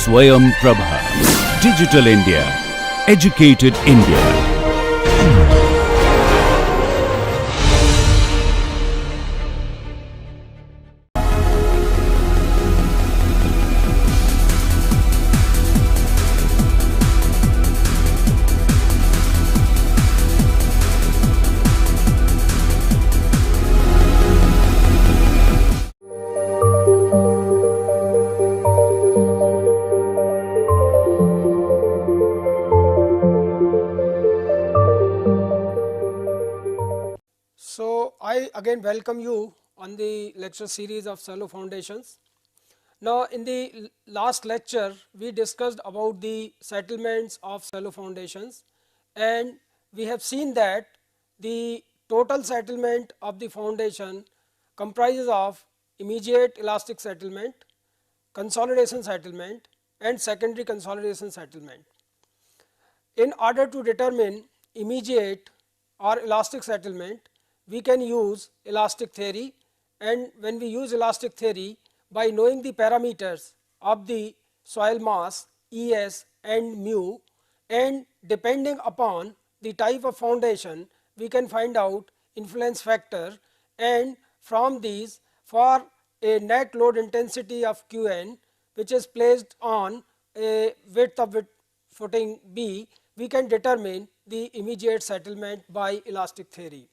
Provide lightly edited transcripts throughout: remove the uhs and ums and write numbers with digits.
Swayam Prabha. Digital India. Educated India. So, I again welcome you on the lecture series of Shallow Foundations. Now, in the last lecture, we discussed about the settlements of shallow foundations, and we have seen that the total settlement of the foundation comprises of immediate elastic settlement, consolidation settlement, and secondary consolidation settlement. In order to determine immediate or elastic settlement, we can use elastic theory, and when we use elastic theory, by knowing the parameters of the soil mass Es and mu, and depending upon the type of foundation, we can find out influence factor, and from these, for a net load intensity of Qn, which is placed on a width of footing B, we can determine the immediate settlement by elastic theory.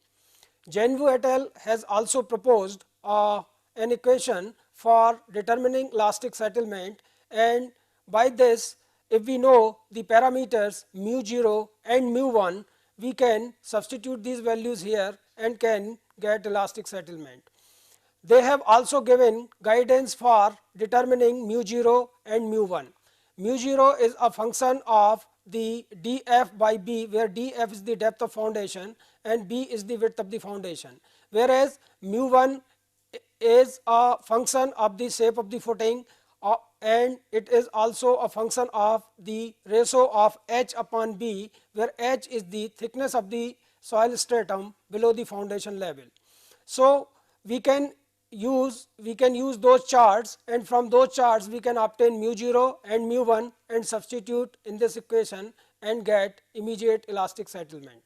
Genvu et al. Has also proposed an equation for determining elastic settlement, and by this, if we know the parameters mu 0 and mu 1, we can substitute these values here and can get elastic settlement. They have also given guidance for determining mu 0 and mu 1. Mu 0 is a function of the df by b, where df is the depth of foundation and b is the width of the foundation, whereas mu 1 is a function of the shape of the footing, and it is also a function of the ratio of h upon b, where h is the thickness of the soil stratum below the foundation level. So, we can use those charts, and from those charts we can obtain mu 0 and mu 1 and substitute in this equation and get immediate elastic settlement.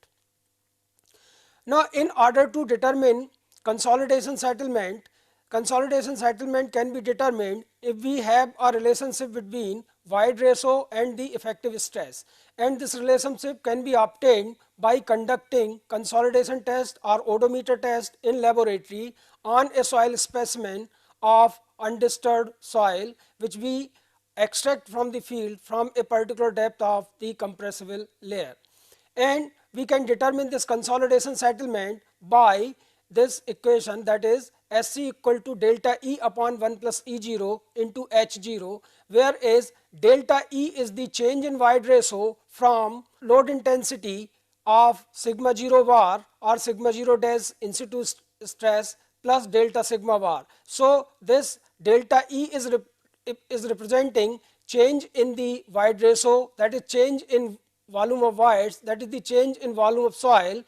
Now, in order to determine consolidation settlement can be determined if we have a relationship between void ratio and the effective stress, and this relationship can be obtained by conducting consolidation test or odometer test in laboratory on a soil specimen of undisturbed soil, which we extract from the field from a particular depth of the compressible layer, and we can determine this consolidation settlement by this equation, that is Sc equal to delta E upon 1 plus E0 into H0, whereas delta E is the change in void ratio from load intensity of sigma 0 var or sigma 0 dash in situ stress plus delta sigma var. So, this delta E is representing change in the void ratio, that is change in volume of voids, that is the change in volume of soil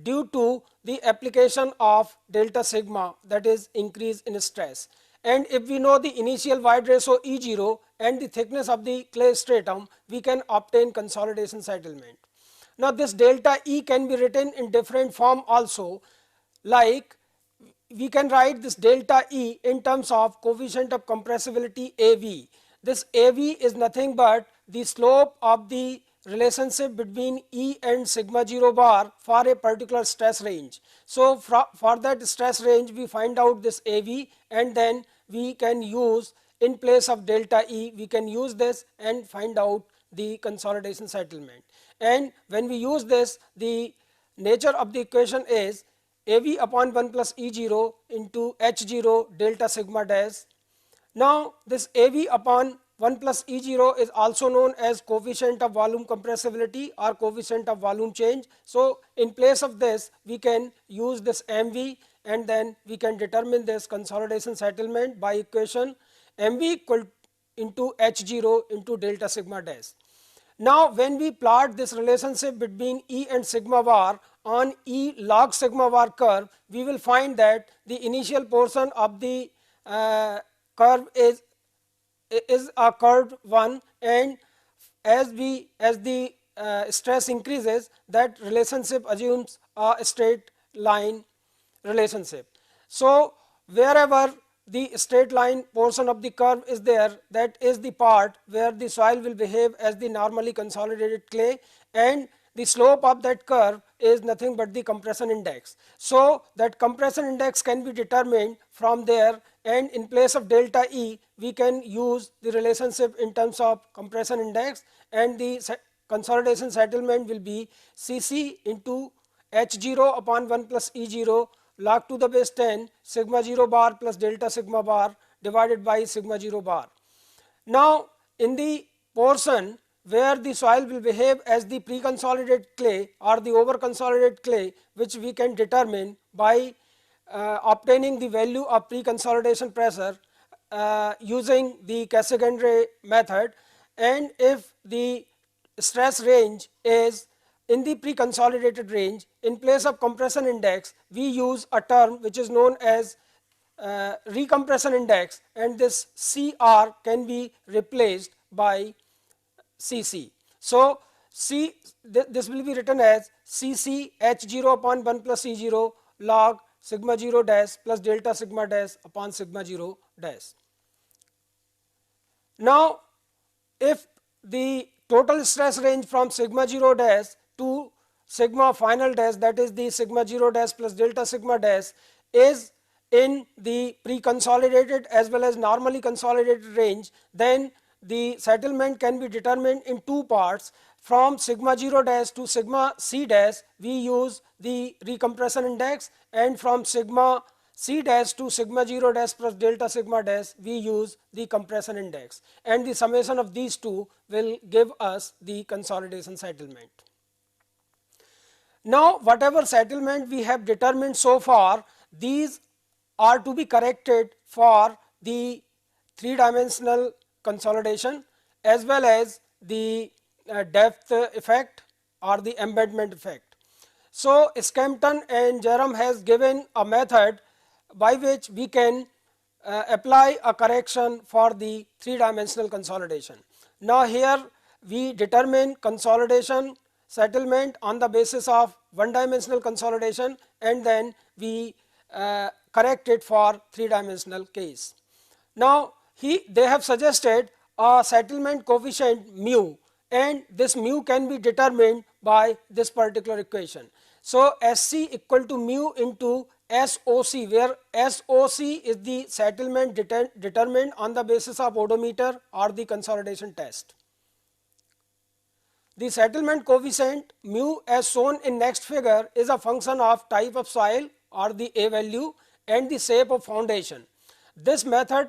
due to the application of delta sigma, that is increase in stress. And if we know the initial void ratio E0 and the thickness of the clay stratum, we can obtain consolidation settlement. Now, this delta E can be written in different form also, like we can write this delta E in terms of coefficient of compressibility AV. This AV is nothing but the slope of the relationship between E and sigma 0 bar for a particular stress range. So, for that stress range we find out this AV, and then we can use, in place of delta E, we can use this and find out the consolidation settlement. And when we use this, the nature of the equation is AV upon 1 plus E0 into H0 delta sigma dash. Now, this AV upon 1 plus E0 is also known as coefficient of volume compressibility or coefficient of volume change. So, in place of this, we can use this MV, and then we can determine this consolidation settlement by equation MV equal into H0 into delta sigma dash. Now, when we plot this relationship between E and sigma var on E log sigma var curve, we will find that the initial portion of the curve is is a curved one, and as the stress increases, that relationship assumes a straight line relationship. So wherever the straight line portion of the curve is there, that is the part where the soil will behave as the normally consolidated clay, and the slope of that curve is nothing but the compression index. So that compression index can be determined from there, and in place of delta E we can use the relationship in terms of compression index, and the consolidation settlement will be Cc into H0 upon 1 plus E0 log to the base 10 sigma 0 bar plus delta sigma bar divided by sigma 0 bar. Now in the portion where the soil will behave as the pre-consolidated clay or the over-consolidated clay, which we can determine by obtaining the value of pre-consolidation pressure using the Cassegrain method, and if the stress range is in the pre-consolidated range, in place of compression index we use a term which is known as recompression index, and this Cr can be replaced by Cc. So this will be written as Cc H0 upon 1 plus E0 log sigma 0 dash plus delta sigma dash upon sigma 0 dash. Now if the total stress range from sigma 0 dash to sigma final dash, that is the sigma 0 dash plus delta sigma dash, is in the pre-consolidated as well as normally consolidated range, then the settlement can be determined in two parts. From sigma 0 dash to sigma c dash we use the recompression index, and from sigma c dash to sigma 0 dash plus delta sigma dash we use the compression index, and the summation of these two will give us the consolidation settlement. Now whatever settlement we have determined so far, these are to be corrected for the three-dimensional consolidation as well as the depth effect or the embedment effect. So Skempton and Jerome has given a method by which we can apply a correction for the three-dimensional consolidation. Now here we determine consolidation settlement on the basis of one-dimensional consolidation, and then we correct it for three-dimensional case. Now they have suggested a settlement coefficient mu, and this mu can be determined by this particular equation. So Sc equal to mu into SOC, where SOC is the settlement determined on the basis of odometer or the consolidation test. The settlement coefficient mu as shown in next figure is a function of type of soil or the A value and the shape of foundation. This method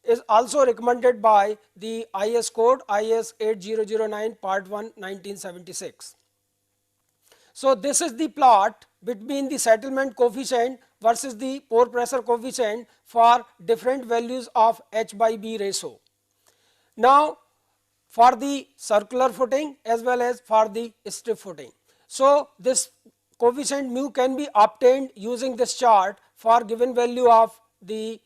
is also recommended by the IS code IS 8009 part 1 1976. So this is the plot between the settlement coefficient versus the pore pressure coefficient for different values of H by B ratio. Now for the circular footing as well as for the strip footing. So this coefficient mu can be obtained using this chart for given value of the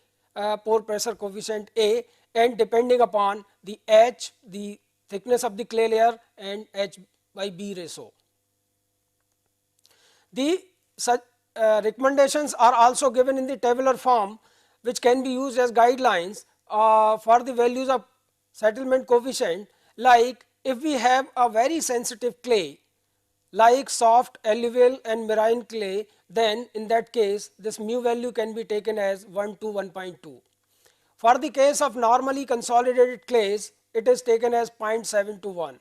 pore pressure coefficient A, and depending upon the H, the thickness of the clay layer, and H by B ratio. The recommendations are also given in the tabular form, which can be used as guidelines for the values of settlement coefficient. Like if we have a very sensitive clay like soft alluvial and marine clay, then in that case this mu value can be taken as 1 to 1.2. For the case of normally consolidated clays, it is taken as 0.7 to 1.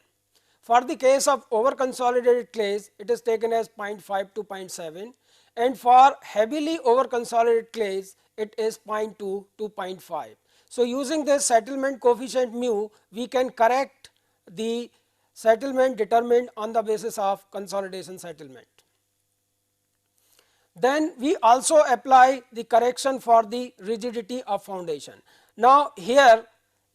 For the case of over consolidated clays, it is taken as 0.5 to 0.7, and for heavily over consolidated clays it is 0.2 to 0.5. So using this settlement coefficient mu, we can correct the settlement determined on the basis of consolidation settlement. Then we also apply the correction for the rigidity of foundation. Now here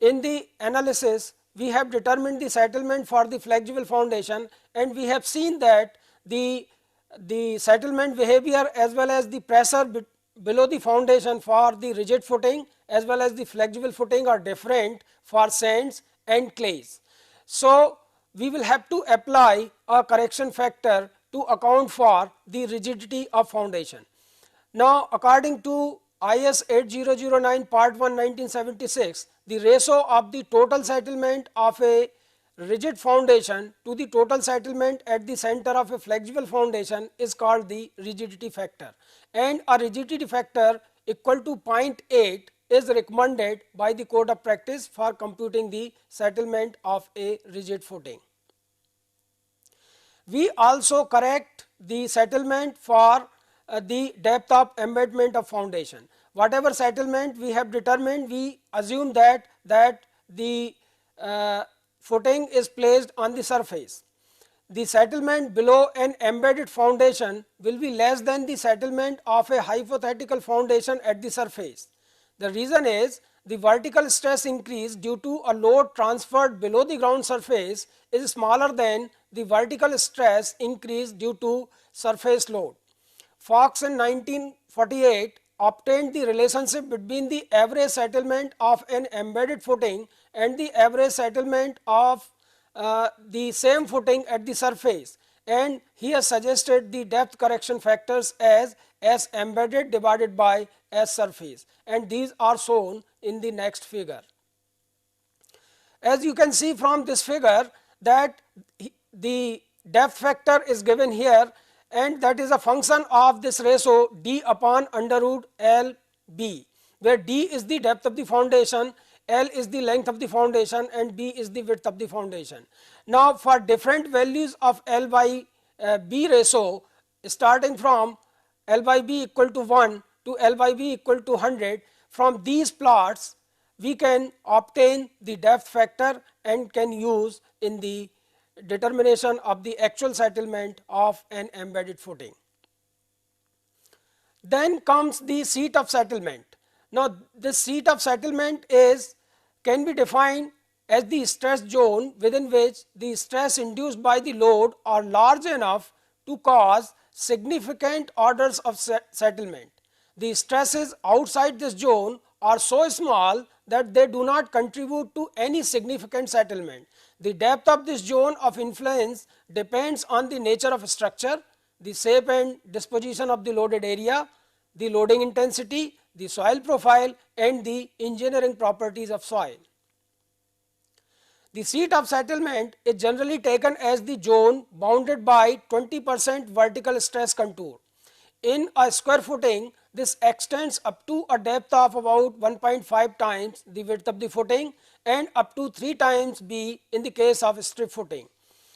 in the analysis we have determined the settlement for the flexible foundation, and we have seen that the settlement behavior as well as the pressure below the foundation for the rigid footing as well as the flexible footing are different for sands and clays. So, we will have to apply a correction factor to account for the rigidity of foundation. Now, according to IS 8009 Part 1 1976, the ratio of the total settlement of a rigid foundation to the total settlement at the center of a flexible foundation is called the rigidity factor, and a rigidity factor equal to 0.8 is recommended by the code of practice for computing the settlement of a rigid footing. We also correct the settlement for the depth of embedment of foundation. Whatever settlement we have determined, we assume that the footing is placed on the surface. The settlement below an embedded foundation will be less than the settlement of a hypothetical foundation at the surface. The reason is the vertical stress increase due to a load transferred below the ground surface is smaller than the vertical stress increase due to surface load. Fox in 1948 obtained the relationship between the average settlement of an embedded footing and the average settlement of the same footing at the surface, and he has suggested the depth correction factors as S embedded divided by S surface, and these are shown in the next figure. As you can see from this figure that the depth factor is given here, and that is a function of this ratio d upon under root L b, where d is the depth of the foundation, L is the length of the foundation, and b is the width of the foundation. Now, for different values of L by b ratio, starting from L by b equal to 1 to L by b equal to 100, from these plots we can obtain the depth factor and can use in the determination of the actual settlement of an embedded footing. Then comes the seat of settlement. Now, this seat of settlement can be defined as the stress zone within which the stress induced by the load are large enough to cause significant orders of settlement. The stresses outside this zone are so small that they do not contribute to any significant settlement. The depth of this zone of influence depends on the nature of structure, the shape and disposition of the loaded area, the loading intensity, the soil profile, and the engineering properties of soil. The seat of settlement is generally taken as the zone bounded by 20% vertical stress contour. In a square footing, this extends up to a depth of about 1.5 times the width of the footing and up to 3 times b in the case of strip footing.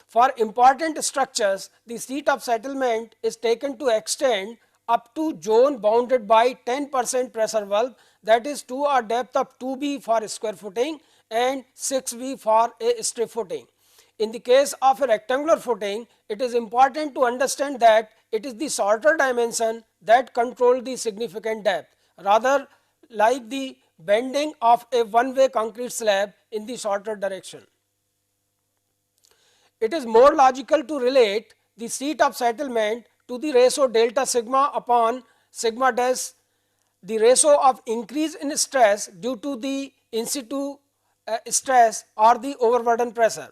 For important structures, the seat of settlement is taken to extend up to zone bounded by 10% pressure valve, that is to a depth of 2b for a square footing and 6b for a strip footing. In the case of a rectangular footing, it is important to understand that it is the shorter dimension that control the significant depth, rather like the bending of a one-way concrete slab in the shorter direction. It is more logical to relate the seat of settlement to the ratio delta sigma upon sigma dash, the ratio of increase in stress due to the in situ stress or the overburden pressure.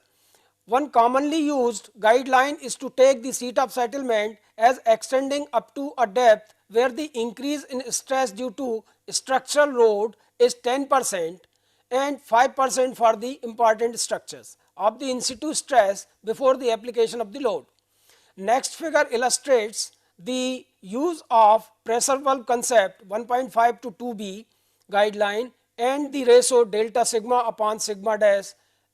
One commonly used guideline is to take the seat of settlement as extending up to a depth where the increase in stress due to structural load is 10% and 5% for the important structures of the in situ stress before the application of the load. Next figure illustrates the use of pressure valve concept 1.5 to 2b guideline and the ratio delta sigma upon sigma dash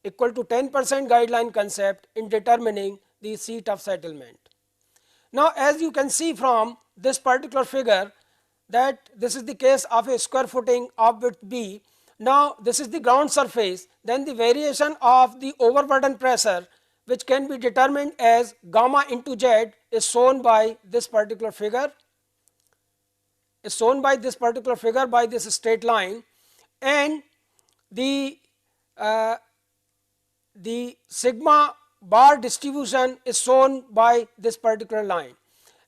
equal to 10% guideline concept in determining the seat of settlement. Now, as you can see from this particular figure that this is the case of a square footing of width b. Now, this is the ground surface, then the variation of the overburden pressure, which can be determined as gamma into z, is shown by this particular figure, by this straight line, and the sigma bar distribution is shown by this particular line.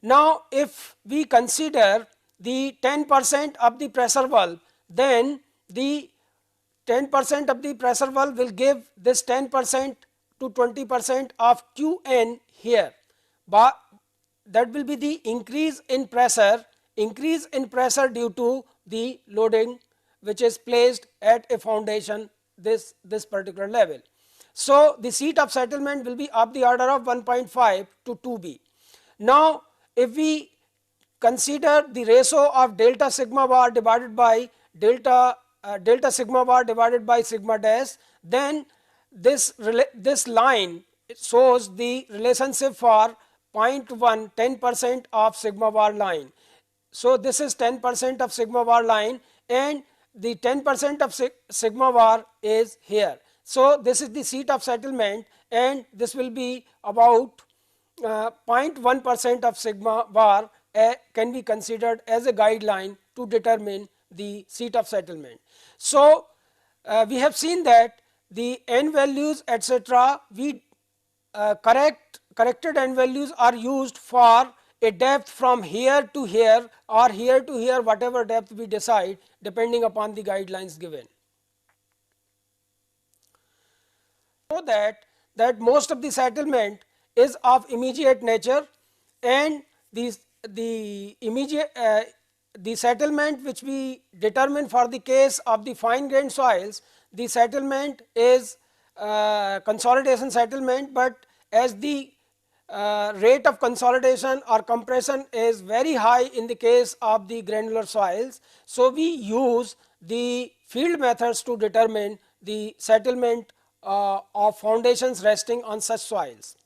Now, if we consider the 10% of the pressure valve, then the 10% of the pressure valve will give this 10% to 20% of Qn here, but that will be the increase in pressure due to the loading which is placed at a foundation this particular level. So the seat of settlement will be of the order of 1.5 to 2b. Now if we consider the ratio of delta sigma bar divided by delta sigma bar divided by sigma dash, then this line shows the relationship for 0.1 10% of sigma bar line. So this is 10% of sigma bar line, and the 10% of sigma bar is here. So this is the seat of settlement, and this will be about 0.1% of sigma bar can be considered as a guideline to determine the seat of settlement. So we have seen that the n values etc. we corrected n values are used for a depth from here to here or here to here, whatever depth we decide depending upon the guidelines given. So that most of the settlement is of immediate nature, and the settlement which we determine for the case of the fine grained soils, the settlement is consolidation settlement, but as the rate of consolidation or compression is very high in the case of the granular soils, so we use the field methods to determine the settlement of foundations resting on such soils.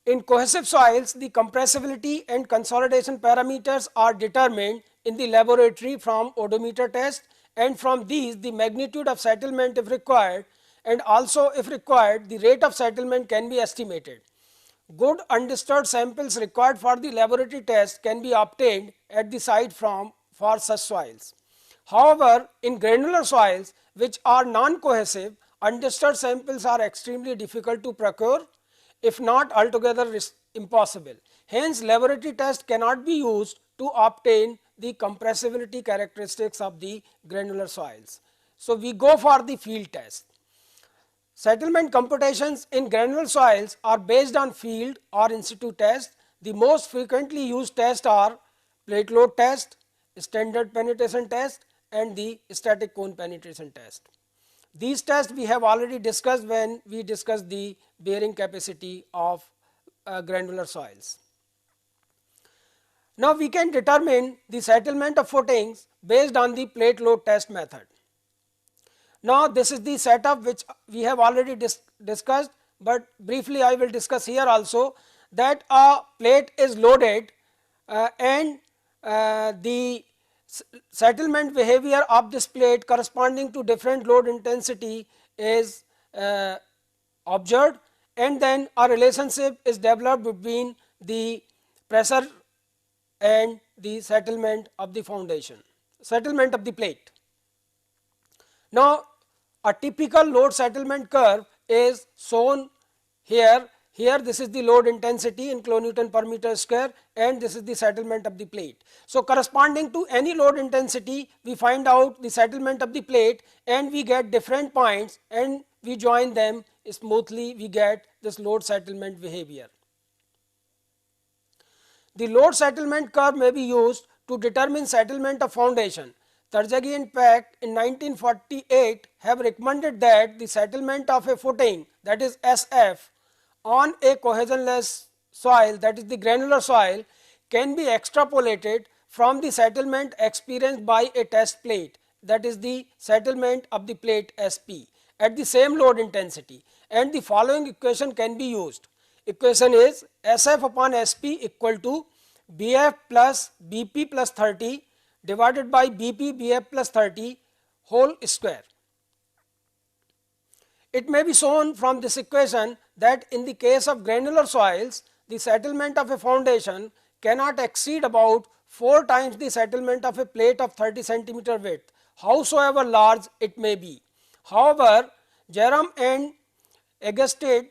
In cohesive soils, the compressibility and consolidation parameters are determined in the laboratory from odometer test, and from these the magnitude of settlement if required, and also if required the rate of settlement can be estimated. Good undisturbed samples required for the laboratory test can be obtained at the site for such soils. However, in granular soils which are non-cohesive, undisturbed samples are extremely difficult to procure, if not altogether impossible. Hence, laboratory test cannot be used to obtain the compressibility characteristics of the granular soils. So we go for the field test. Settlement computations in granular soils are based on field or in situ test. The most frequently used tests are plate load test, standard penetration test, and the static cone penetration test. These tests we have already discussed when we discussed the bearing capacity of granular soils. Now we can determine the settlement of footings based on the plate load test method. Now this is the setup which we have already discussed, but briefly I will discuss here also, that a plate is loaded and the settlement behavior of this plate corresponding to different load intensity is observed, and then a relationship is developed between the pressure and the settlement of the foundation, settlement of the plate. Now a typical load settlement curve is shown here. Here this is the load intensity in kilonewton per meter square, and this is the settlement of the plate. So corresponding to any load intensity we find out the settlement of the plate, and we get different points and we join them smoothly, we get this load settlement behavior. The load settlement curve may be used to determine settlement of foundation. Tarjagi and Peck in 1948 have recommended that the settlement of a footing, that is SF, on a cohesionless soil, that is the granular soil, can be extrapolated from the settlement experienced by a test plate, that is the settlement of the plate SP at the same load intensity, and the following equation can be used. Equation is SF upon SP equal to BF plus BP plus 30 divided by BP BF plus 30 whole square. It may be shown from this equation that in the case of granular soils, the settlement of a foundation cannot exceed about 4 times the settlement of a plate of 30 centimeter width, howsoever large it may be. However, Jerome and Eggleston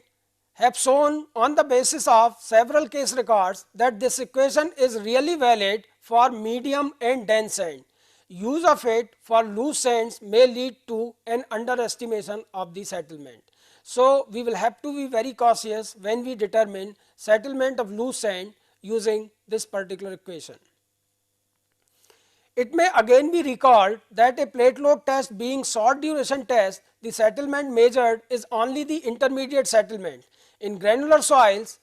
have shown on the basis of several case records that this equation is really valid for medium and dense sand. Use of it for loose sands may lead to an underestimation of the settlement. So, we will have to be very cautious when we determine settlement of loose sand using this particular equation. It may again be recalled that a plate load test being short duration test, the settlement measured is only the intermediate settlement. In granular soils,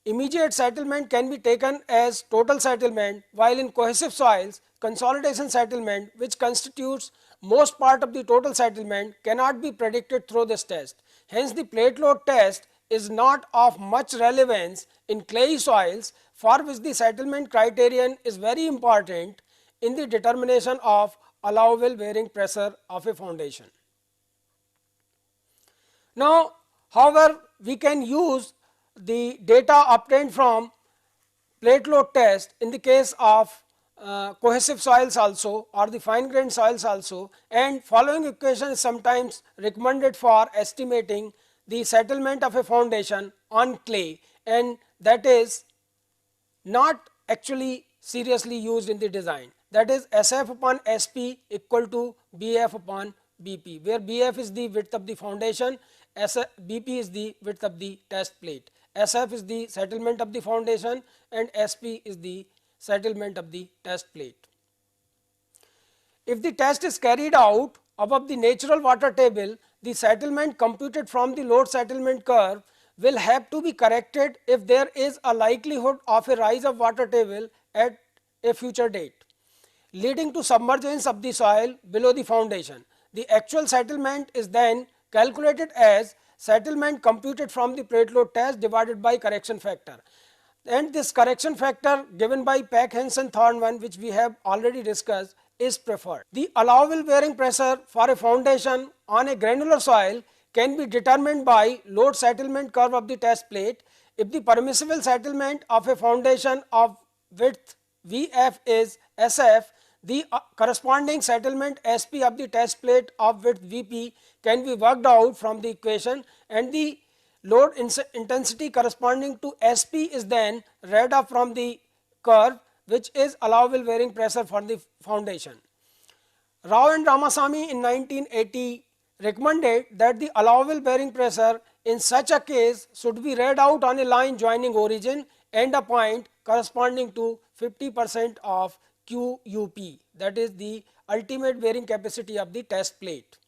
immediate settlement can be taken as total settlement, while in cohesive soils, consolidation settlement, which constitutes most part of the total settlement, cannot be predicted through this test. Hence, the plate load test is not of much relevance in clayey soils, for which the settlement criterion is very important in the determination of allowable bearing pressure of a foundation. Now, however, we can use the data obtained from plate load test in the case of cohesive soils also, or the fine grained soils also, and following equation is sometimes recommended for estimating the settlement of a foundation on clay, and that is not actually seriously used in the design. That is SF upon SP equal to BF upon BP, where BF is the width of the foundation, BP is the width of the test plate, SF is the settlement of the foundation, and SP is the settlement of the test plate. If the test is carried out above the natural water table, the settlement computed from the load settlement curve will have to be corrected if there is a likelihood of a rise of water table at a future date, leading to submergence of the soil below the foundation. The actual settlement is then calculated as settlement computed from the plate load test divided by correction factor, and this correction factor given by Peck-Hansen-Thorne, which we have already discussed, is preferred. The allowable bearing pressure for a foundation on a granular soil can be determined by load settlement curve of the test plate. If the permissible settlement of a foundation of width Vf is Sf, the corresponding settlement Sp of the test plate of width Vp can be worked out from the equation, and the load intensity corresponding to Sp is then read off from the curve, which is allowable bearing pressure for the foundation. Rao and Ramasamy in 1980 recommended that the allowable bearing pressure in such a case should be read out on a line joining origin and a point corresponding to 50% of QUP, that is the ultimate bearing capacity of the test plate.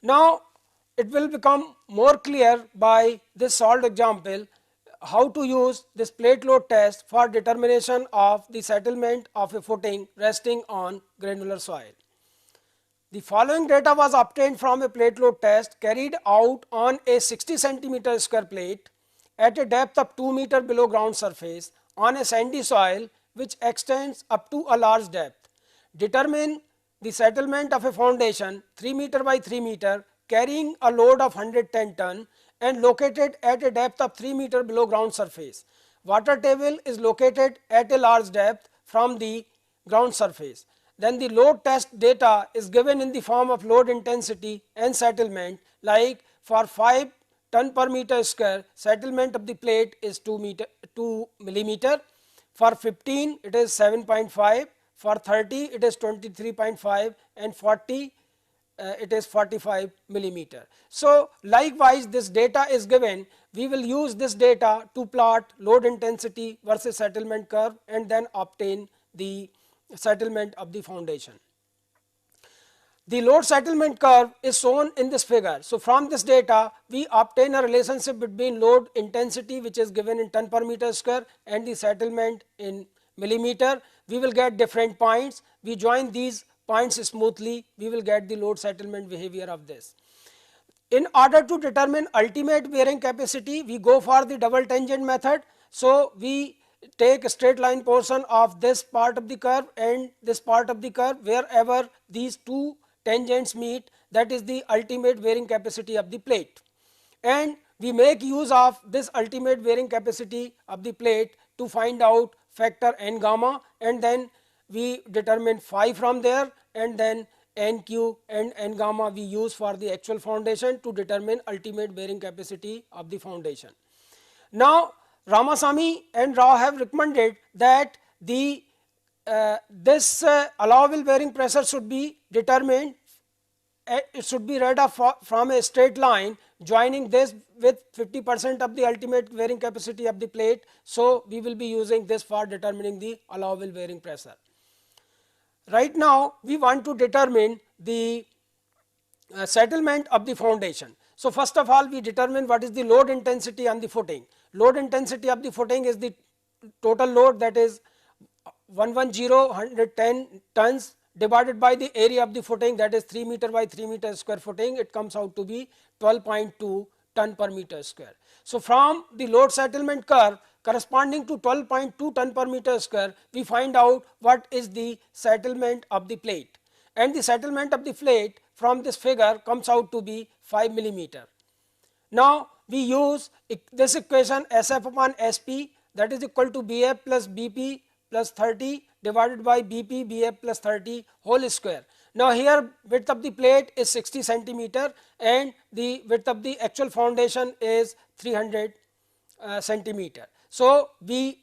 Now, it will become more clear by this solved example how to use this plate load test for determination of the settlement of a footing resting on granular soil. The following data was obtained from a plate load test carried out on a 60 centimeter square plate at a depth of 2 meter below ground surface on a sandy soil which extends up to a large depth. Determine the settlement of a foundation 3 meter by 3 meter carrying a load of 110 ton and located at a depth of 3 meter below ground surface. Water table is located at a large depth from the ground surface. Then the load test data is given in the form of load intensity and settlement, like for 5 ton per meter square, settlement of the plate is 2 millimeter, for 15 it is 7.5, for 30 it is 23.5, and 40 it is 45 millimeter. So, likewise this data is given, we will use this data to plot load intensity versus settlement curve and then obtain the settlement of the foundation. The load settlement curve is shown in this figure. So, from this data we obtain a relationship between load intensity, which is given in ton per meter square, and the settlement in millimeter. We will get different points, we join these points smoothly, we will get the load settlement behavior of this. In order to determine ultimate bearing capacity, we go for the double tangent method. So, we take a straight line portion of this part of the curve and this part of the curve, wherever these two tangents meet, that is the ultimate bearing capacity of the plate, and we make use of this ultimate bearing capacity of the plate to find out factor n gamma, and then we determine phi from there, and then NQ and n gamma we use for the actual foundation to determine ultimate bearing capacity of the foundation. Now, Ramasamy and Rao have recommended that this allowable bearing pressure should be determined. It should be read off from a straight line joining this with 50% of the ultimate bearing capacity of the plate. So, we will be using this for determining the allowable bearing pressure. Right now, we want to determine the settlement of the foundation. So, first of all, we determine what is the load intensity on the footing. Load intensity of the footing is the total load, that is 110 tons divided by the area of the footing, that is 3 meter by 3 meter square footing. It comes out to be 12.2 ton per meter square. So, from the load settlement curve corresponding to 12.2 ton per meter square, we find out what is the settlement of the plate, and the settlement of the plate from this figure comes out to be 5 millimeter. Now, we use this equation SF upon SP, that is equal to BF plus BP plus 30 divided by BP BF plus 30 whole square. Now, here width of the plate is 60 centimeter and the width of the actual foundation is 300 centimeter. So, we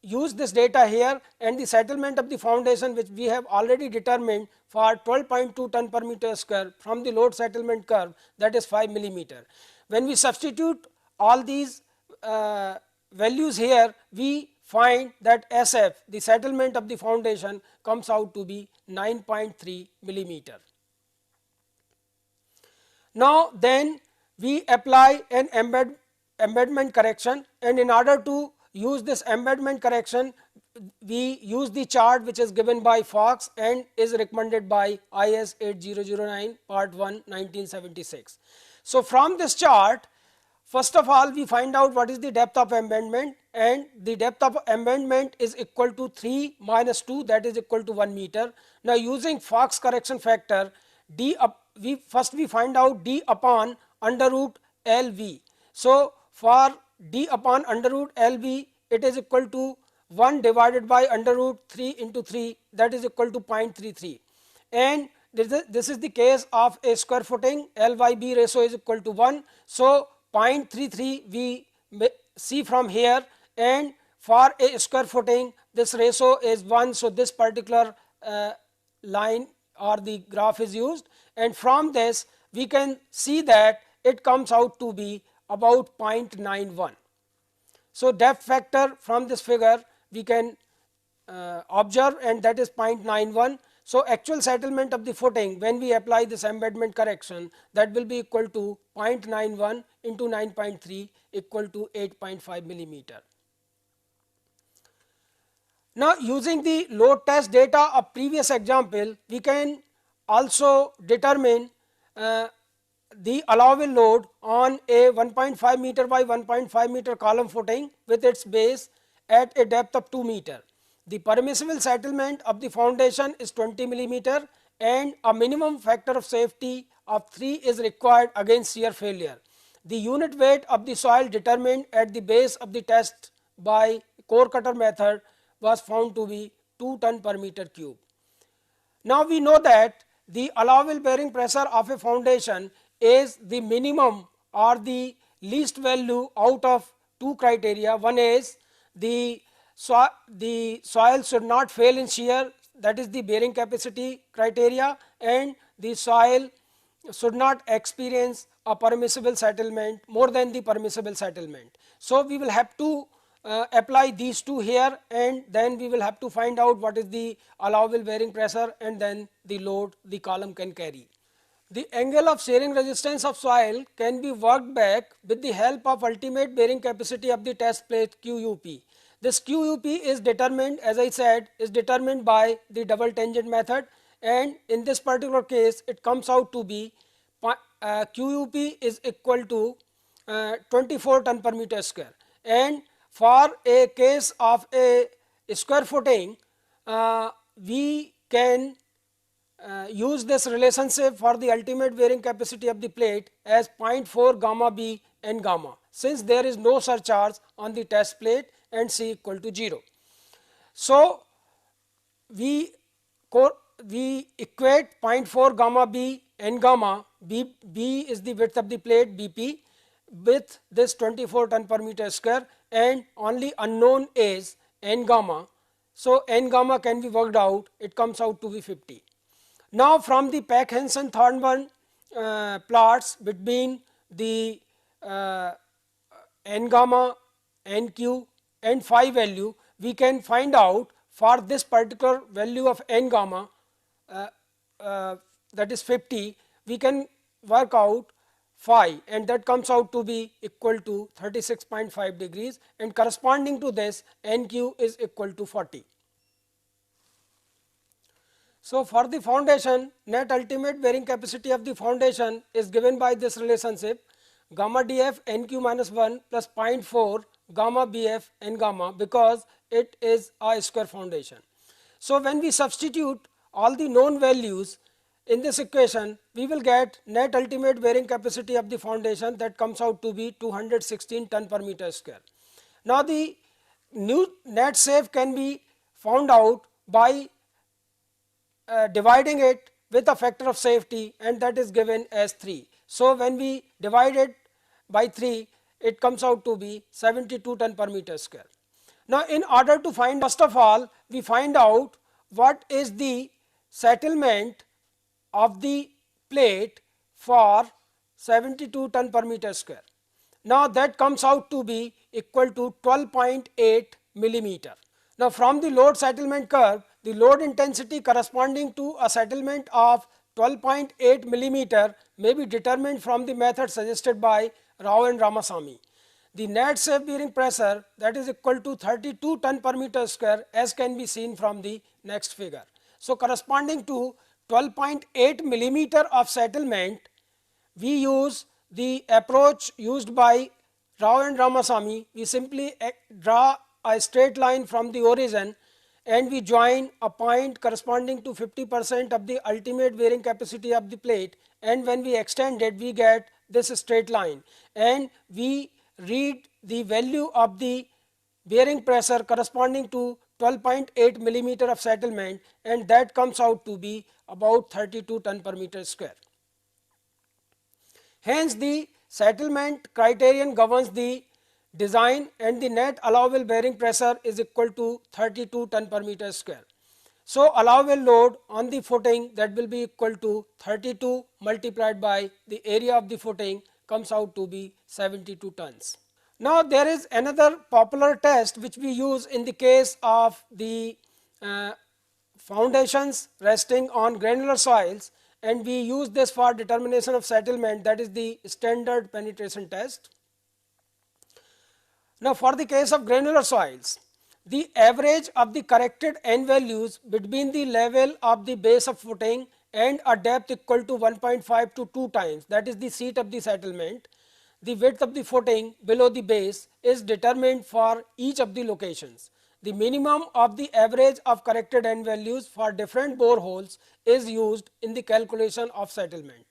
use this data here, and the settlement of the foundation which we have already determined for 12.2 ton per meter square from the load settlement curve, that is 5 millimeter. When we substitute all these values here, we find that SF, the settlement of the foundation, comes out to be 9.3 millimeter. Now, then we apply an embedment correction, and in order to use this embedment correction, we use the chart which is given by Fox and is recommended by IS 8009 part 1 1976. So, from this chart, first of all, we find out what is the depth of embedment, and the depth of embedment is equal to 3 minus 2, that is equal to 1 meter. Now, using Fox correction factor, we find out d upon under root LV. So, for d upon under root LV, it is equal to 1 divided by under root 3 into 3, that is equal to 0.33, and this is the case of a square footing. L by B ratio is equal to 1. So, 0.33 we see from here, and for a square footing this ratio is 1. So, this particular line or the graph is used, and from this we can see that it comes out to be about 0.91. So, depth factor from this figure we can observe, and that is 0.91. So, actual settlement of the footing when we apply this embedment correction, that will be equal to 0.91 into 9.3 equal to 8.5 millimeter. Now, using the load test data of previous example, we can also determine the allowable load on a 1.5 meter by 1.5 meter column footing with its base at a depth of 2 meter. The permissible settlement of the foundation is 20 millimeter, and a minimum factor of safety of 3 is required against shear failure. The unit weight of the soil determined at the base of the test by core cutter method was found to be 2 ton per meter cube. Now, we know that the allowable bearing pressure of a foundation is the minimum or the least value out of two criteria. One is the soil should not fail in shear, that is the bearing capacity criteria, and the soil should not experience a permissible settlement more than the permissible settlement. So, we will have to apply these two here, and then we will have to find out what is the allowable bearing pressure and then the load the column can carry. The angle of shearing resistance of soil can be worked back with the help of ultimate bearing capacity of the test plate QUP. This QUP is determined, as I said, is determined by the double tangent method, and in this particular case it comes out to be QUP is equal to 24 ton per meter square, and for a case of a square footing we can use this relationship for the ultimate bearing capacity of the plate as 0.4 gamma B n gamma, since there is no surcharge on the test plate and C equal to 0. So, we equate 0.4 gamma B n gamma, B is the width of the plate BP, with this 24 ton per meter square, and only unknown is n gamma, So n gamma can be worked out, it comes out to be 50. Now from the Pak-Hansen-Thornburn plots between the n gamma, nq and phi value, we can find out for this particular value of n gamma, that is 50, we can work out phi, and that comes out to be equal to 36.5 degrees, and corresponding to this nq is equal to 40. So for the foundation, net ultimate bearing capacity of the foundation is given by this relationship gamma df nq minus 1 plus 0.4 gamma bf n gamma, because it is a square foundation. So when we substitute all the known values in this equation, we will get net ultimate bearing capacity of the foundation, that comes out to be 216 ton per meter square. Now the new net save can be found out by dividing it with a factor of safety, and that is given as 3. So when we divide it by 3, it comes out to be 72 ton per meter square. Now in order to find, first of all we find out what is the settlement of the plate for 72 ton per meter square. Now that comes out to be equal to 12.8 millimeter. Now from the load settlement curve, the load intensity corresponding to a settlement of 12.8 millimeter may be determined from the method suggested by Rao and Ramasamy. The net safe bearing pressure, that is equal to 32 ton per meter square, as can be seen from the next figure. So corresponding to 12.8 millimeter of settlement, we use the approach used by Rao and Ramasamy. We simply draw a straight line from the origin and we join a point corresponding to 50% of the ultimate bearing capacity of the plate, and when we extend it we get this straight line, and we read the value of the bearing pressure corresponding to 12.8 millimeter of settlement, and that comes out to be about 32 ton per meter square. Hence the settlement criterion governs the design, and the net allowable bearing pressure is equal to 32 ton per meter square. So allowable load on the footing, that will be equal to 32 multiplied by the area of the footing, comes out to be 72 tons. Now there is another popular test which we use in the case of the foundations resting on granular soils, and we use this for determination of settlement, that is the standard penetration test. Now for the case of granular soils, the average of the corrected n values between the level of the base of footing and a depth equal to 1.5 to 2 times, that is the seat of the settlement, the width of the footing below the base is determined for each of the locations. The minimum of the average of corrected n values for different boreholes is used in the calculation of settlement.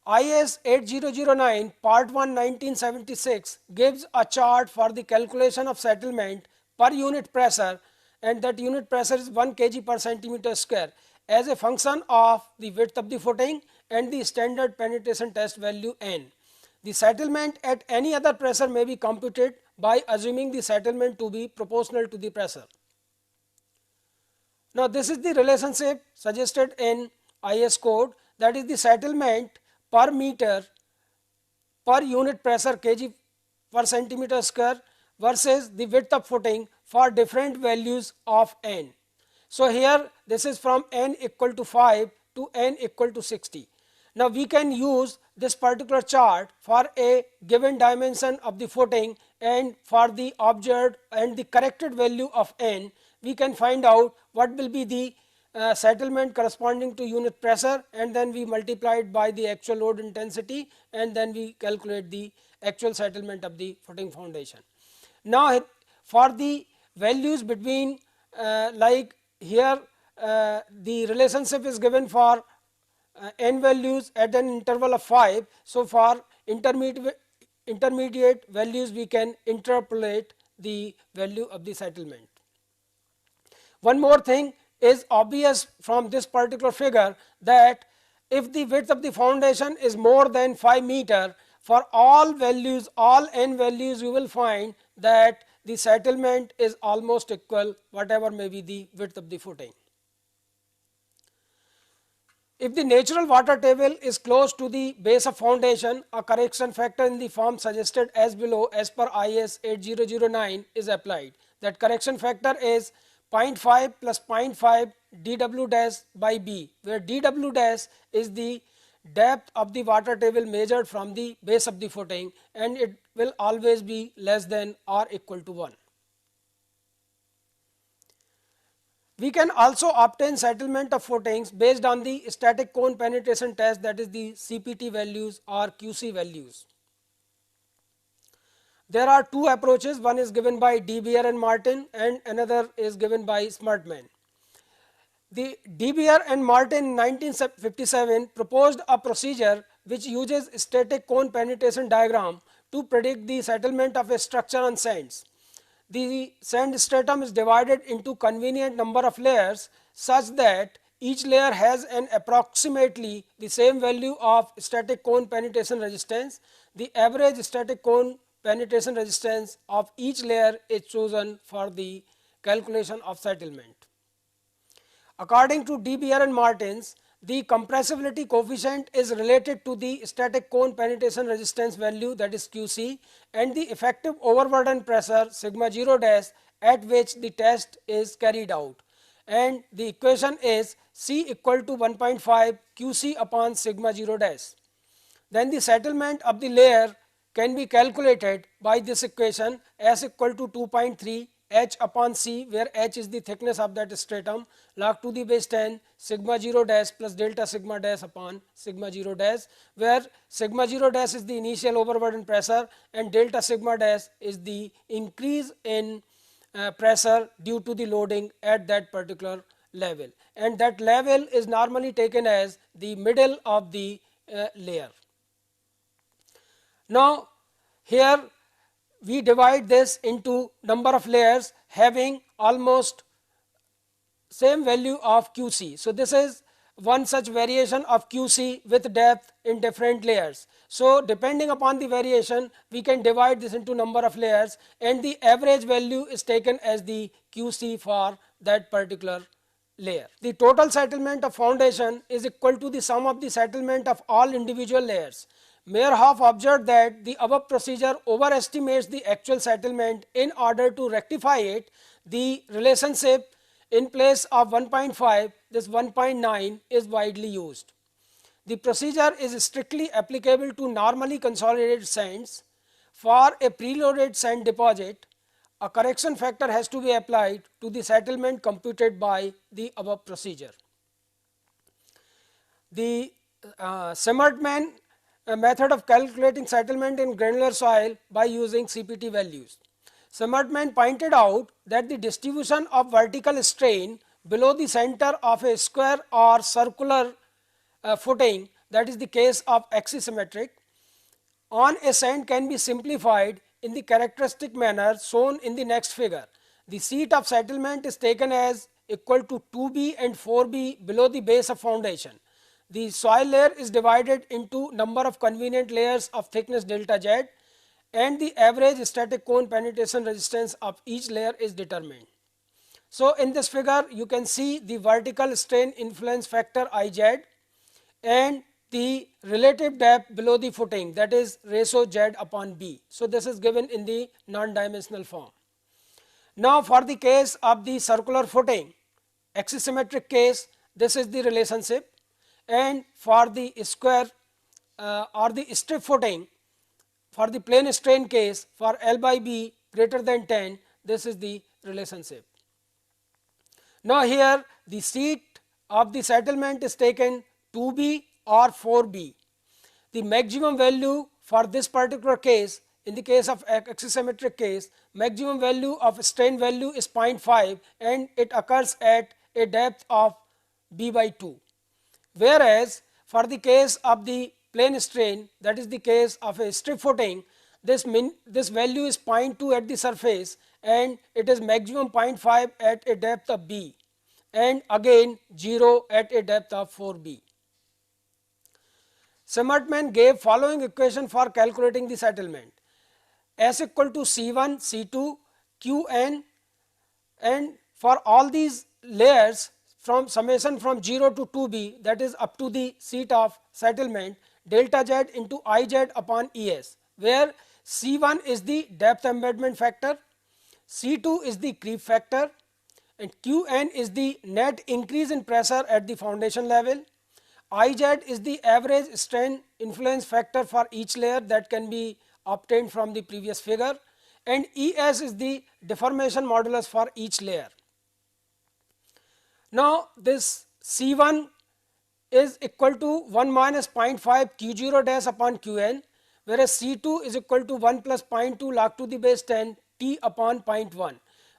IS 8009 Part 1 1976 gives a chart for the calculation of settlement per unit pressure, and that unit pressure is 1 kg per centimeter square as a function of the width of the footing and the standard penetration test value n. The settlement at any other pressure may be computed by assuming the settlement to be proportional to the pressure. Now this is the relationship suggested in IS code, that is the settlement per meter per unit pressure kg per centimeter square versus the width of footing for different values of n. So here this is from n equal to 5 to n equal to 60. Now we can use this particular chart for a given dimension of the footing, and for the observed and the corrected value of n, we can find out what will be the settlement corresponding to unit pressure, and then we multiply it by the actual load intensity, and then we calculate the actual settlement of the footing foundation. Now for the values between like here the relationship is given for n values at an interval of 5. So for intermediate values we can interpolate the value of the settlement. One more thing is obvious from this particular figure, that if the width of the foundation is more than 5 meter, for all values, all n values, you will find that the settlement is almost equal whatever may be the width of the footing. If the natural water table is close to the base of foundation, a correction factor in the form suggested as below as per IS 8009 is applied. That correction factor is 0.5 plus 0.5 dw dash by b, where dw dash is the depth of the water table measured from the base of the footing, and it will always be less than or equal to 1. We can also obtain settlement of footings based on the static cone penetration test, that is the CPT values or QC values. There are two approaches, one is given by De Beer and Martin and another is given by Smartman. The De Beer and Martin in 1957 proposed a procedure which uses static cone penetration diagram to predict the settlement of a structure on sands. The sand stratum is divided into convenient number of layers such that each layer has an approximately the same value of static cone penetration resistance. The average static cone penetration resistance of each layer is chosen for the calculation of settlement. According to De Beer and Martins, the compressibility coefficient is related to the static cone penetration resistance value, that is QC, and the effective overburden pressure sigma 0 dash at which the test is carried out, and the equation is C equal to 1.5 QC upon sigma 0 dash. Then the settlement of the layer can be calculated by this equation, S equal to 2.3 H upon C, where H is the thickness of that stratum, log to the base 10 sigma 0 dash plus delta sigma dash upon sigma 0 dash, where sigma 0 dash is the initial overburden pressure and delta sigma dash is the increase in pressure due to the loading at that particular level, and that level is normally taken as the middle of the layer. Now here we divide this into number of layers having almost same value of QC. So this is one such variation of QC with depth in different layers. So depending upon the variation, we can divide this into number of layers, and the average value is taken as the QC for that particular layer. The total settlement of foundation is equal to the sum of the settlement of all individual layers. Meyerhoff observed that the above procedure overestimates the actual settlement. In order to rectify it, the relationship in place of 1.5, this 1.9 is widely used. The procedure is strictly applicable to normally consolidated sands. For a preloaded sand deposit, a correction factor has to be applied to the settlement computed by the above procedure. The Smartman method of calculating settlement in granular soil by using CPT values. Smartman pointed out that the distribution of vertical strain below the center of a square or circular footing, that is the case of axisymmetric, on a sand can be simplified in the characteristic manner shown in the next figure. The seat of settlement is taken as equal to 2b and 4b below the base of foundation. The soil layer is divided into number of convenient layers of thickness delta Z, and the average static cone penetration resistance of each layer is determined. So in this figure you can see the vertical strain influence factor IZ and the relative depth below the footing, that is ratio Z upon B. So this is given in the non-dimensional form. Now for the case of the circular footing, axisymmetric case, this is the relationship, and for the square or the strip footing, for the plane strain case, for L by B greater than 10, this is the relationship. Now here the seat of the settlement is taken 2b or 4b. The maximum value for this particular case, in the case of axisymmetric case, maximum value of strain value is 0.5 and it occurs at a depth of b by 2. Whereas for the case of the plane strain, that is the case of a strip footing, this value is 0.2 at the surface and it is maximum 0.5 at a depth of b, and again 0 at a depth of 4b. Smartman gave following equation for calculating the settlement: S equal to C1 C2 Qn, and for all these layers from summation from 0 to 2b, that is up to the seat of settlement, delta z into Iz upon Es, where C1 is the depth embedment factor, C2 is the creep factor, and Qn is the net increase in pressure at the foundation level. Iz is the average strain influence factor for each layer that can be obtained from the previous figure, and Es is the deformation modulus for each layer. Now this C1 is equal to 1 minus 0.5 Q0 dash upon Qn, whereas C2 is equal to 1 plus 0.2 log to the base 10 T upon 0.1,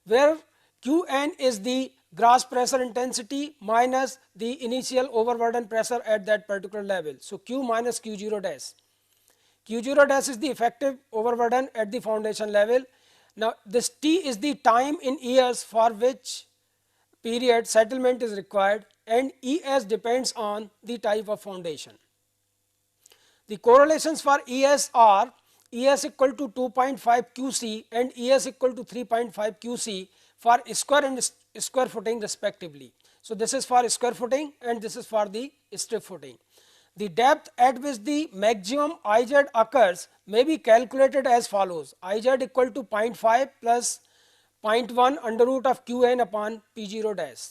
where Qn is the gross pressure intensity minus the initial overburden pressure at that particular level. So Q minus Q0 dash. Q0 dash is the effective overburden at the foundation level. Now this T is the time in years for which period settlement is required, and Es depends on the type of foundation. The correlations for Es are Es equal to 2.5 Qc and Es equal to 3.5 Qc for square and square footing respectively. So this is for square footing and this is for the strip footing. The depth at which the maximum Iz occurs may be calculated as follows: Iz equal to 0.5 plus 0.1 under root of Qn upon P0 dash,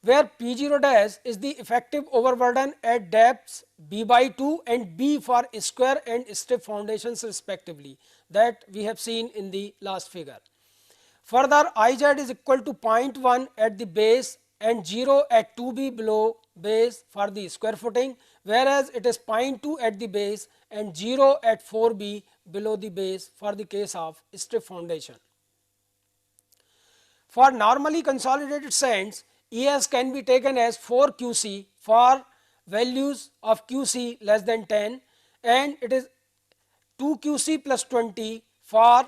where P0 dash is the effective overburden at depths B by 2 and B for square and strip foundations respectively, that we have seen in the last figure. Further, Iz is equal to 0.1 at the base and 0 at 2b below base for the square footing, whereas it is 0.2 at the base and 0 at 4b below the base for the case of strip foundation. For normally consolidated sands, Es can be taken as 4 Qc for values of Qc less than 10, and it is 2 Qc plus 20 for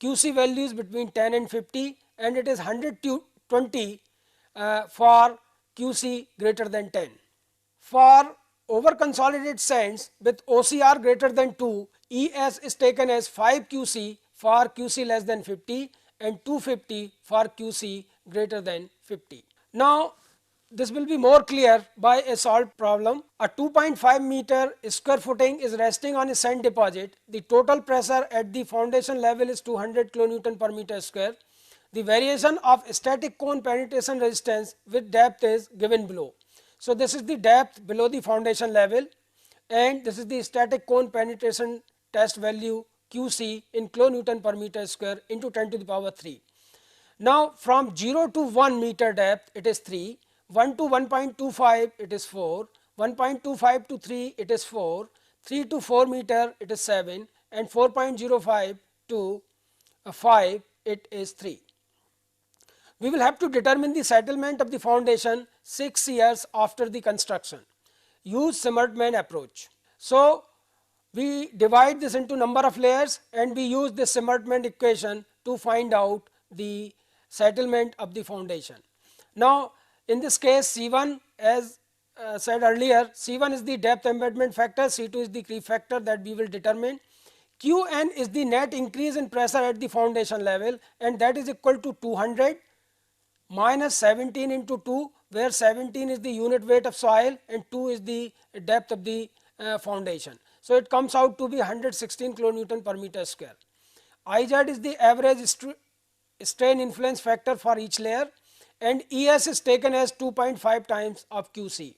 Qc values between 10 and 50, and it is 120 for Qc greater than 10. For over consolidated sands with OCR greater than 2, Es is taken as 5 Qc for Qc less than 50 and 250 for Qc greater than 50. Now this will be more clear by a solved problem. A 2.5 meter square footing is resting on a sand deposit. The total pressure at the foundation level is 200 kilonewton per meter square. The variation of static cone penetration resistance with depth is given below. So this is the depth below the foundation level, and this is the static cone penetration test value Qc in kilonewton per meter square into 10 to the power 3. Now from 0 to 1 meter depth it is 3, 1 to 1.25 it is 4, 1.25 to 3 it is 4, 3 to 4 meter it is 7, and 4.05 to 5 it is 3. We will have to determine the settlement of the foundation 6 years after the construction. Use Zimmermann approach. So we divide this into number of layers and we use this Zimmermann equation to find out the settlement of the foundation. Now in this case C1, as said earlier, C1 is the depth embedment factor, C2 is the creep factor that we will determine. Qn is the net increase in pressure at the foundation level, and that is equal to 200 minus 17 into 2, where 17 is the unit weight of soil and 2 is the depth of the foundation. So it comes out to be 116 kilonewton per meter square. Iz is the average strain influence factor for each layer, and Es is taken as 2.5 times of Qc.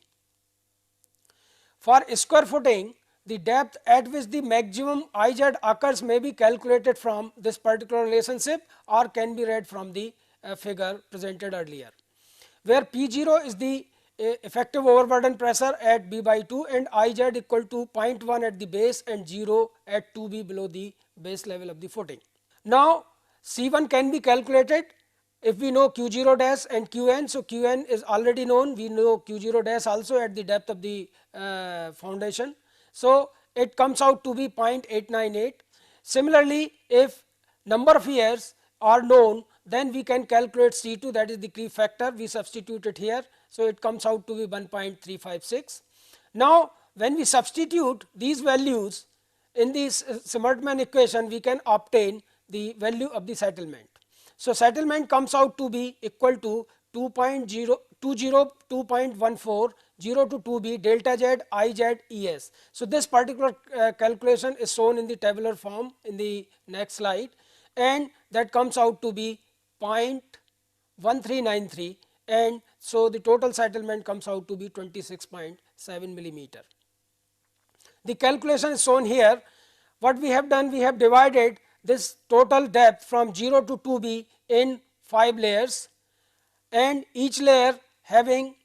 For square footing, the depth at which the maximum Iz occurs may be calculated from this particular relationship or can be read from the figure presented earlier, where P0 is the effective overburden pressure at B by 2 and Iz equal to 0.1 at the base and 0 at 2b below the base level of the footing. Now C1 can be calculated if we know Q0 dash and Qn. So Qn is already known, we know Q0 dash also at the depth of the foundation. So it comes out to be 0.898. Similarly, if number of years are known, then we can calculate C2, that is the creep factor, we substitute it here. So it comes out to be 1.356. Now when we substitute these values in this Zimmermann equation, we can obtain the value of the settlement. So settlement comes out to be equal to 2.14 0 to 2b delta z I z es. So this particular calculation is shown in the tabular form in the next slide, and that comes out to be 0.1393, and so the total settlement comes out to be 26.7 millimeter. The calculation is shown here. What we have done, we have divided this total depth from 0 to 2b in 5 layers, and each layer having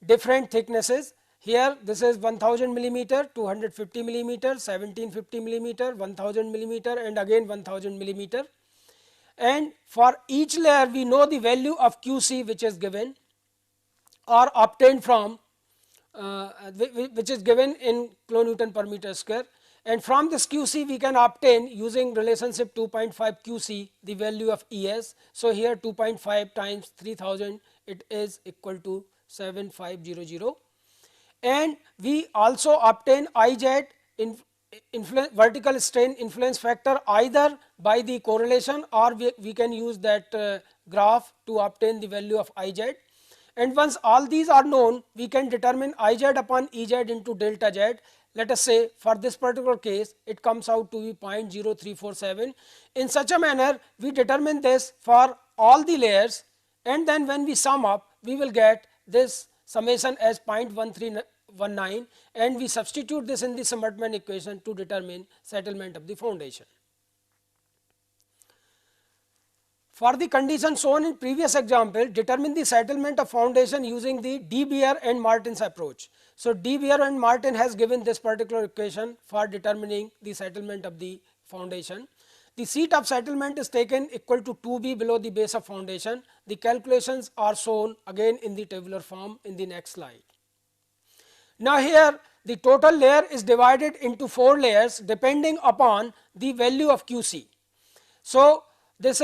different thicknesses. Here this is 1000 millimeter, 250 millimeter, 1750 millimeter, 1000 millimeter, and again 1000 millimeter. And for each layer we know the value of QC which is given or obtained from which is given in kilonewton per meter square, and from this QC we can obtain using relationship 2.5 QC the value of ES. So here 2.5 times 3000, it is equal to 7500, and we also obtain IZ in vertical strain influence factor either by the correlation, or we can use that graph to obtain the value of IZ. And once all these are known, we can determine IZ upon EZ into delta Z. Let us say for this particular case it comes out to be 0.0347. In such a manner we determine this for all the layers, and then when we sum up we will get this summation as 0.1319, and we substitute this in the Summertman equation to determine settlement of the foundation. For the condition shown in previous example, determine the settlement of foundation using the De Beer and Martin's approach. So De Beer and Martin has given this particular equation for determining the settlement of the foundation. The seat of settlement is taken equal to 2b below the base of foundation. The calculations are shown again in the tabular form in the next slide. Now here the total layer is divided into 4 layers depending upon the value of QC. So these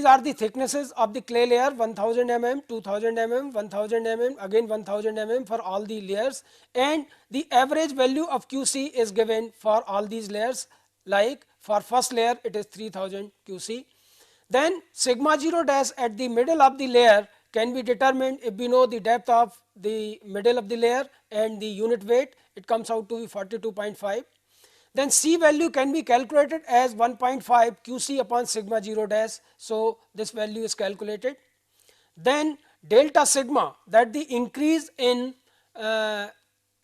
are the thicknesses of the clay layer: 1000 mm, 2000 mm, 1000 mm, again 1000 mm for all the layers, and the average value of QC is given for all these layers. Like for first layer it is 3000 QC. Then sigma 0 dash at the middle of the layer can be determined if we know the depth of the middle of the layer and the unit weight. It comes out to be 42.5. Then C value can be calculated as 1.5 QC upon sigma 0 dash. So this value is calculated. Then delta sigma, that the increase in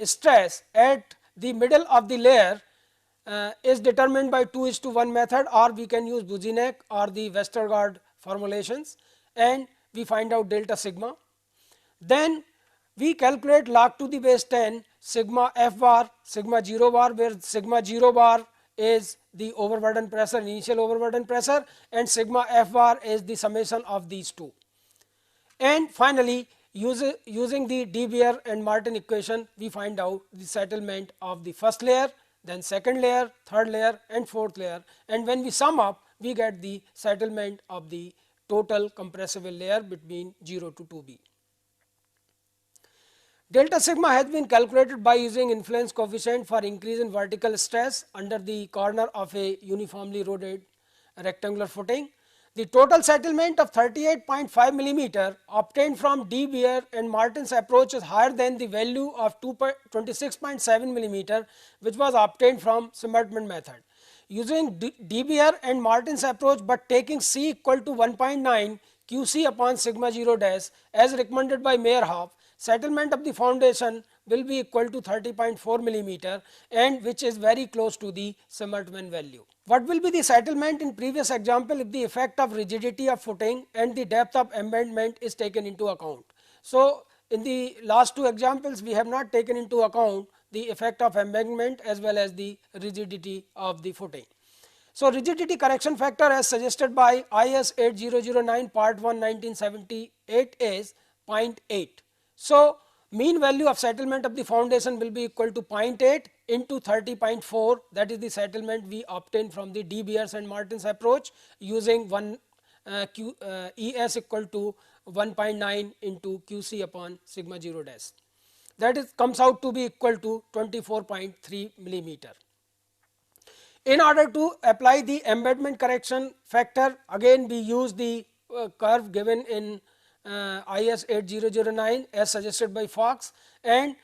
stress at the middle of the layer is determined by 2:1 method, or we can use Boussinesq or the Westergaard formulations, and we find out delta sigma. Then we calculate log to the base 10 sigma f bar, sigma 0 bar, where sigma 0 bar is the overburden pressure, initial overburden pressure, and sigma f bar is the summation of these two. And finally, using the De Beer and Martin equation, we find out the settlement of the first layer, then second layer, third layer, and fourth layer, and when we sum up we get the settlement of the total compressible layer between 0 to 2b. Delta sigma has been calculated by using influence coefficient for increase in vertical stress under the corner of a uniformly loaded rectangular footing. The total settlement of 38.5 millimeter obtained from De Beer and Martin's approach is higher than the value of 26.7 millimeter which was obtained from Summertman method. Using De Beer and Martin's approach but taking C equal to 1.9 QC upon sigma 0 dash as recommended by Meyerhoff, settlement of the foundation will be equal to 30.4 millimeter, and which is very close to the Summertman value. What will be the settlement in previous example if the effect of rigidity of footing and the depth of embedment is taken into account? So in the last two examples we have not taken into account the effect of embedment as well as the rigidity of the footing. So rigidity correction factor as suggested by IS 8009 part 1 1978 is 0.8. So mean value of settlement of the foundation will be equal to 0.8 into 30.4, that is the settlement we obtained from the De Beers and Martin's approach using ES equal to 1.9 into QC upon sigma 0 dash. That is comes out to be equal to 24.3 millimeter. In order to apply the embedment correction factor, again we use the curve given in IS 8009 as suggested by Fox, and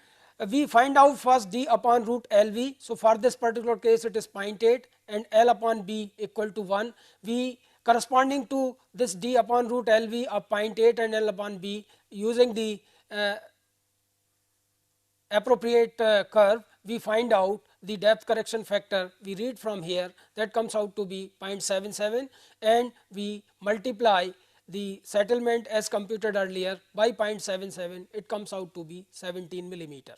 we find out first d upon root LV. So, for this particular case it is 0.8 and L upon B equal to 1. We corresponding to this d upon root LV of 0.8 and L upon B, using the appropriate curve, we find out the depth correction factor. We read from here that comes out to be 0.77, and we multiply the settlement as computed earlier by 0.77, it comes out to be 17 millimeter.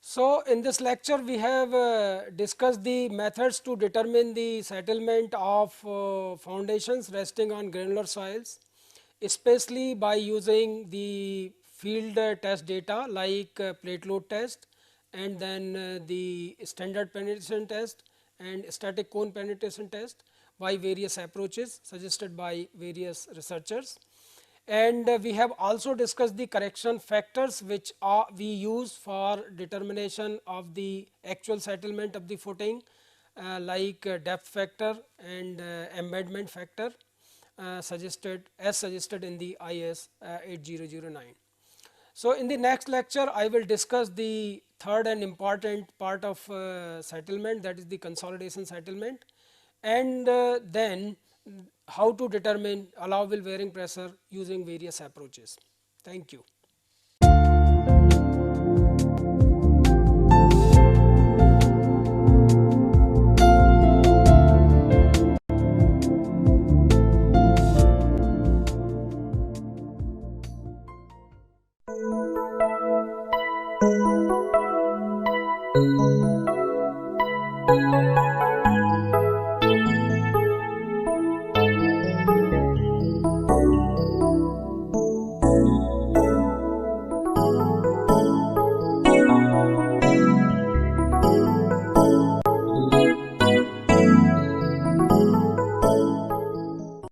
So, in this lecture we have discussed the methods to determine the settlement of foundations resting on granular soils, especially by using the field test data like plate load test, and then the standard penetration test and static cone penetration test by various approaches suggested by various researchers. And we have also discussed the correction factors which we use for determination of the actual settlement of the footing, like depth factor and embedment factor suggested in the IS 8009. So, in the next lecture I will discuss the third and important part of settlement, that is the consolidation settlement, and then how to determine allowable wearing pressure using various approaches. Thank you.